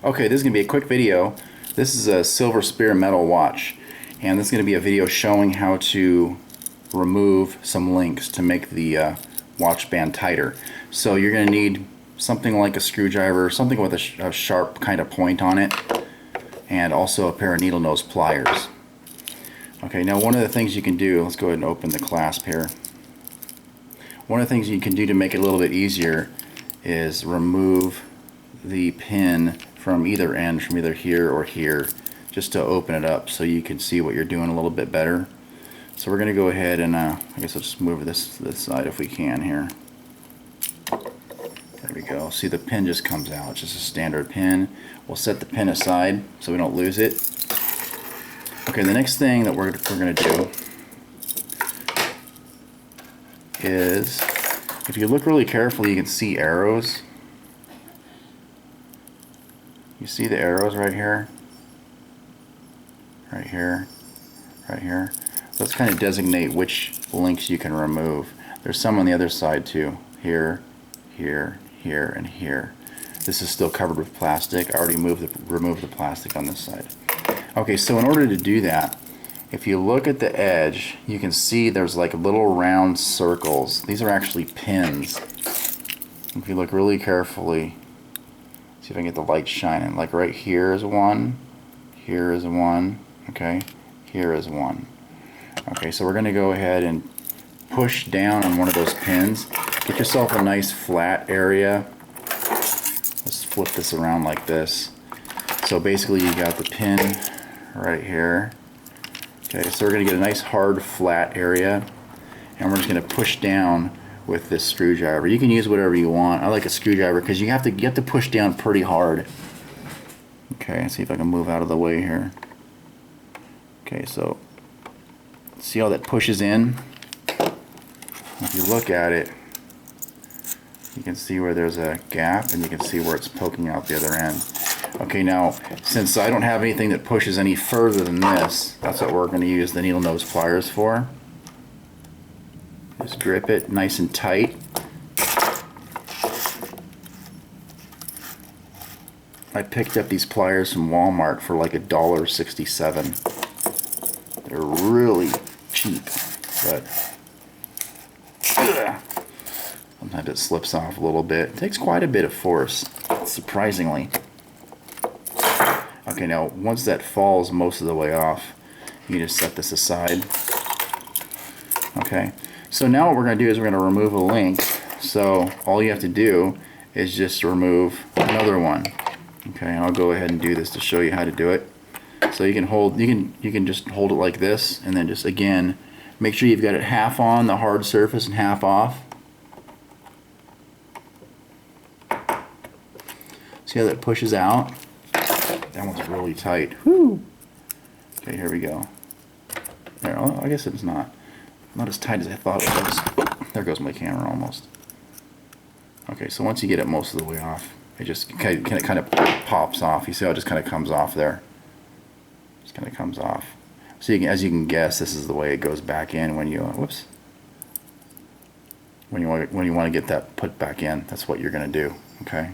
Okay, this is going to be a quick video. This is a silver spear metal watch, and this is going to be a video showing how to remove some links to make the watch band tighter. So you're going to need something like a screwdriver, something with a sharp kind of point on it, and also a pair of needle nose pliers. Okay, now one of the things you can do, let's go ahead and open the clasp here. One of the things you can do to make it a little bit easier is remove the pin from either end, from either here or here, just to open it up so you can see what you're doing a little bit better. So we're going to go ahead and I guess I'll just move this to this side if we can here. There we go. See, the pin just comes out. It's just a standard pin. We'll set the pin aside so we don't lose it. Okay, the next thing that we're going to do is, if you look really carefully, you can see arrows. You see the arrows right here? Right here, right here. Let's kind of designate which links you can remove. There's some on the other side too. Here, here, here, and here. This is still covered with plastic. I already removed the plastic on this side. Okay, so in order to do that, if you look at the edge, you can see there's like little round circles. These are actually pins. If you look really carefully, see if I can get the light shining. Like right here is one, here is one, okay, here is one. Okay, so we're going to go ahead and push down on one of those pins. Get yourself a nice flat area. Let's flip this around like this. So basically you got the pin right here. Okay, so we're going to get a nice hard flat area, and we're just going to push down with this screwdriver. You can use whatever you want. I like a screwdriver because you have to push down pretty hard. Okay, let's see if I can move out of the way here. Okay, so see how that pushes in? If you look at it, you can see where there's a gap, and you can see where it's poking out the other end. Okay, now since I don't have anything that pushes any further than this, that's what we're going to use the needle nose pliers for. Just grip it nice and tight. I picked up these pliers from Walmart for like $1.67. They're really cheap, but sometimes it slips off a little bit. It takes quite a bit of force, surprisingly. Okay, now once that falls most of the way off, you just set this aside. Okay, so now what we're going to do is we're going to remove a link. So all you have to do is just remove another one. Okay, and I'll go ahead and do this to show you how to do it. So you can just hold it like this, and then just again make sure you've got it half on the hard surface and half off. See how that pushes out? That one's really tight. Whew. Okay, here we go. There, oh, I guess it's not as tight as I thought it was. There goes my camera almost. Okay, so once you get it most of the way off, it just kind of pops off. You see how it just kind of comes off there? Just kind of comes off. So as you can guess, this is the way it goes back in when you whoops. When you want to get that put back in, that's what you're going to do. Okay.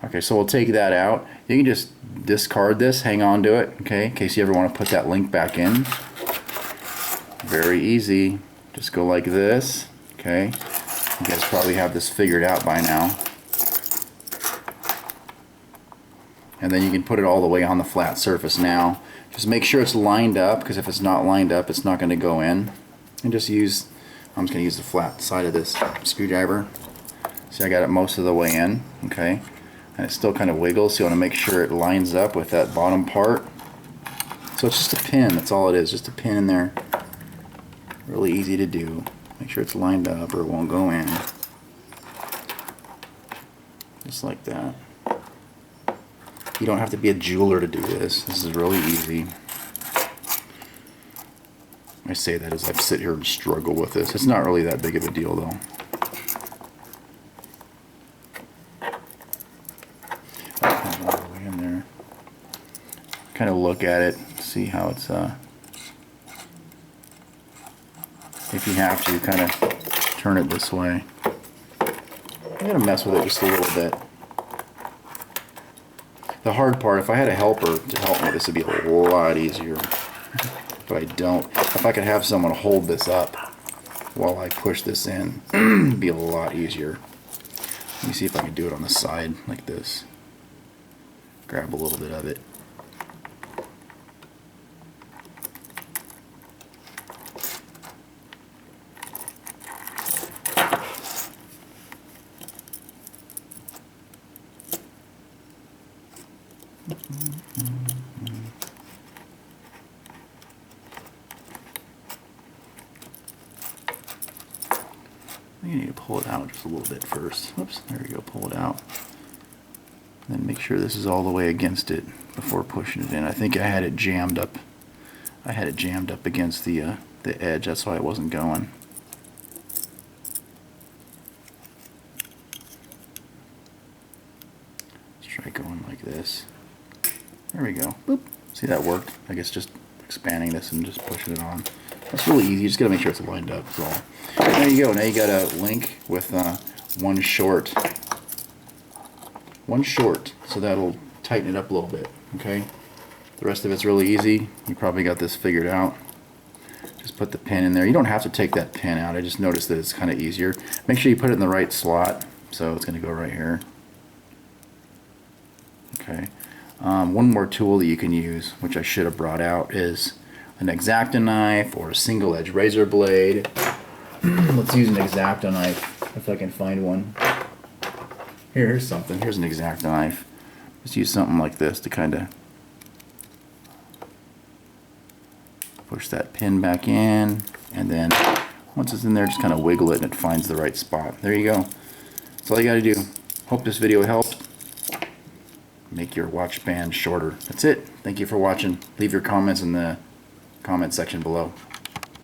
Okay, so we'll take that out. You can just discard this, hang on to it, okay, in case you ever want to put that link back in. Very easy. Just go like this, okay. You guys probably have this figured out by now. And then you can put it all the way on the flat surface now. Just make sure it's lined up, because if it's not lined up, it's not going to go in. And just use, I'm just going to use the flat side of this screwdriver. See, I got it most of the way in, okay. And it still kind of wiggles, so you want to make sure it lines up with that bottom part. So it's just a pin, that's all it is, just a pin in there. Really easy to do. Make sure it's lined up or it won't go in. Just like that. You don't have to be a jeweler to do this. This is really easy. I say that as I sit here and struggle with this. It's not really that big of a deal though. Kind of look at it, see how it's if you have to, kind of turn it this way. I'm gonna mess with it just a little bit. The hard part, if I had a helper to help me, this would be a lot easier. But I don't. If I could have someone hold this up while I push this in, it'd be a lot easier. Let me see if I can do it on the side like this. Grab a little bit of it. You need to pull it out just a little bit first. Oops, there we go, pull it out. Then make sure this is all the way against it before pushing it in. I think I had it jammed up. I had it jammed up against the edge, that's why it wasn't going. Let's try going like this. There we go. Boop. See, that worked. I guess just expanding this and just pushing it on. That's really easy. You just got to make sure it's lined up. That's all. There you go. Now you got a link with one short, so that'll tighten it up a little bit. Okay. The rest of it's really easy. You probably got this figured out. Just put the pin in there. You don't have to take that pin out. I just noticed that it's kind of easier. Make sure you put it in the right slot. So it's going to go right here. Okay. One more tool that you can use, which I should have brought out, is an X-Acto knife or a single edge razor blade. Let's use an X-Acto knife if I can find one. Here's something. Here's an X-Acto knife. Just use something like this to kind of push that pin back in, and then once it's in there, just kind of wiggle it and it finds the right spot. There you go. That's all you got to do. Hope this video helped. Make your watch band shorter. That's it. Thank you for watching. Leave your comments in the comment section below.